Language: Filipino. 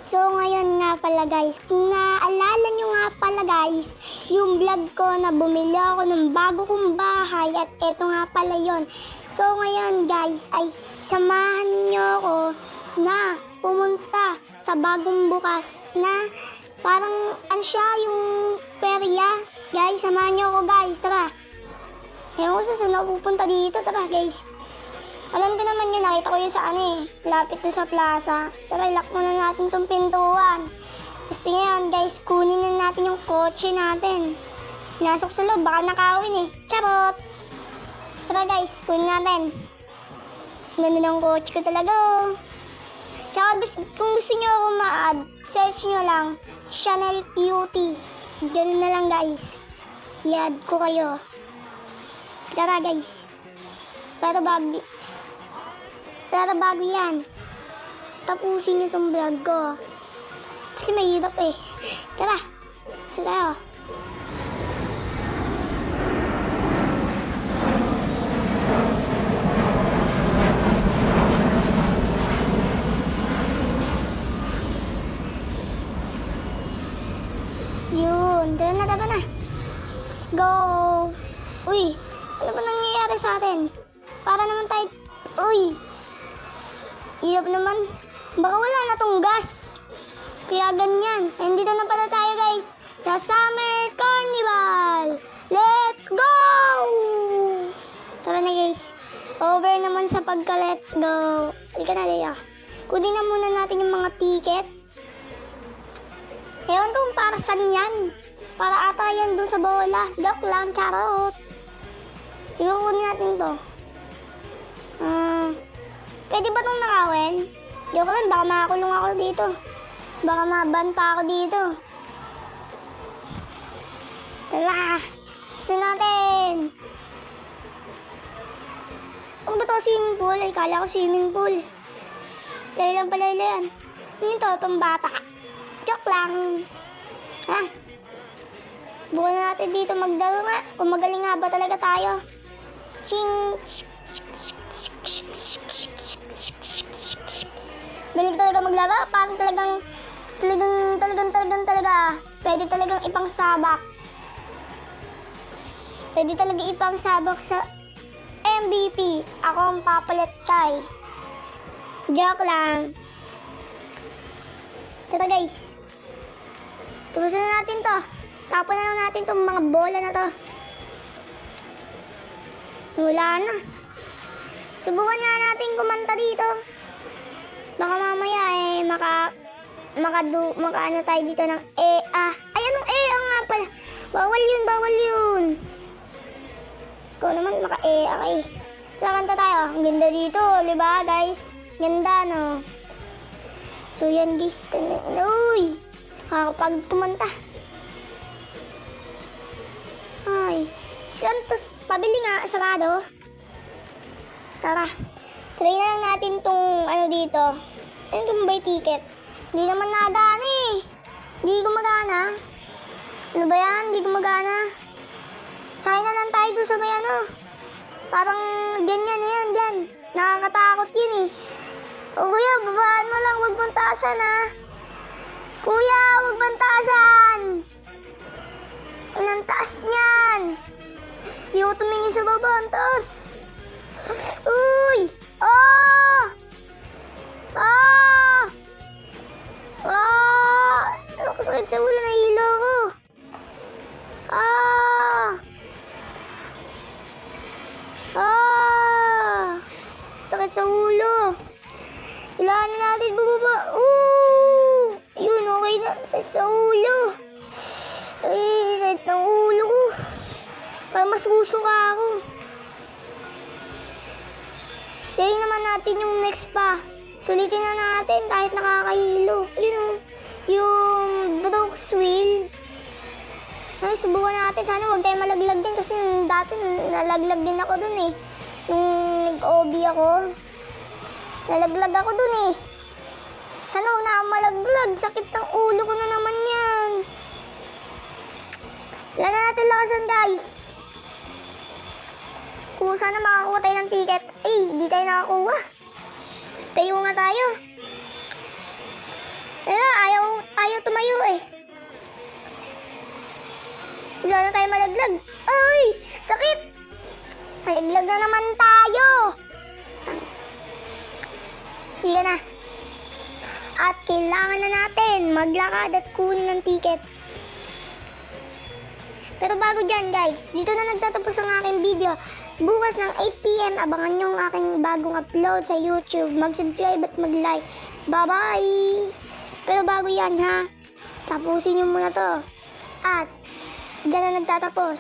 So ngayon nga pala guys, kung naaalala nyo nga pala guys, yung vlog ko na bumili ako ng bago kong bahay at eto nga pala yon. So ngayon guys ay samahan nyo ako na pumunta sa bagong bukas na parang ano siya yung perya. Guys, samahan nyo ako guys, tara. Ewan ko saan ako pupunta dito, tara guys. Alam ko naman yun, nakita ko yun sa lapit doon sa plaza. Tara, lock muna natin tong pintuan. Kasi ngayon guys, kunin na natin yung kotse natin. Pinasok sa loob, baka nakawin Charot! Tara guys, kunin natin. Ganda ng kotse ko talaga Tsaka kung gusto nyo ako ma-add, search nyo lang, Chanel Beauty. Ganun na lang guys. I-add ko kayo. Tara guys. Pero bago yan, tapusin nyo tong vlog ko. Kasi mahirap Tara, isa tayo. Yun, tara na. Let's go. Uy, ano ba nangyayari sa atin? Para naman tayo, iyop naman. Baka wala na tong gas. Kaya ganyan. And dito na pala tayo guys. Sa Summer Carnival. Let's go! Tara na guys. Over naman sa pagka-let's go. Halika na, Leia. Kunin na muna natin yung mga ticket. Ewan ko kung para saan yan. Para ata yan dun sa bola. Joke lang, charot. Siguro kunin natin to. Pwede ba itong nakawin? Joke lang, baka makakulong ako dito. Baka mabanta ako dito. Tara! Gusto natin! Ano ba ito? Swimming pool? Ay, kala ko swimming pool. Style lang pala yan. Ano ito? Pambata. Joke lang. Ha? Bukan na natin dito magdalo nga. Kung magaling nga ba talaga tayo. Ching! Galing talaga maglaro. Parang talaga. Pwede talagang ipangsabak. Pwede talaga ipangsabak sa MVP. Ako ang papalit kay. Joke lang. Tara guys. Tubusin na natin to. Tapon na lang natin tong mga bola na to. Wala na. Subukan nga natin kumanta dito. Baka mamaya maka tayo dito ng Ay, anong nga pala? Bawal yun. Ikaw naman maka Kanta tayo. Ang ganda dito, di ba guys? Ganda, no? So yan guys. Uy! Kakapag kumanta. Ay. Santos, pabili nga, sarado. Tara. Try na lang natin tong dito. Ano itong buy ticket? Hindi naman nagana Hindi gumagana. Ano ba yan? Hindi gumagana. Sakay na lang tayo doon sa may Parang ganyan na yan dyan. Nakakatakot yun O kuya, babaan mo lang. Huwag mong taasan Kuya, huwag mong taasan. Ang taas niyan. Hindi ko tumingin sa baba. Ang taas. Uy! Sakit sa ulo, nahihilo ko. Sakit sa ulo. Kailangan na natin bumaba. Yun, okay na. Sakit sa ulo. Ay, sakit ng ulo ko. Parang masusuka ako. Tingnan naman natin yung next pa. Sulitin na natin kahit nakakahilo. Yun yung Brooks wheel. Ay, subukan natin. Sana huwag tayo malaglag din kasi dati nalaglag din ako dun Nung nag-OB ako. Nalaglag ako dun Sana huwag na ako malaglag. Sakit ng ulo ko na naman yan. Wala na natin lakasan guys. Kung sana makakuha tayo ng ticket. Ay, hindi tayo nakakuha. Tayo nga tayo. malaglag. Ay! Sakit! Malaglag na naman tayo! Higa na. At kailangan na natin maglakad at kunin ng ticket. Pero bago dyan guys, dito na nagtatapos ang aking video. Bukas ng 8 PM, abangan nyo ang aking bagong upload sa YouTube. Mag-subscribe at mag-like. Bye-bye! Pero bago yan ha, tapusin nyo muna to. At dyan na nagtatapos.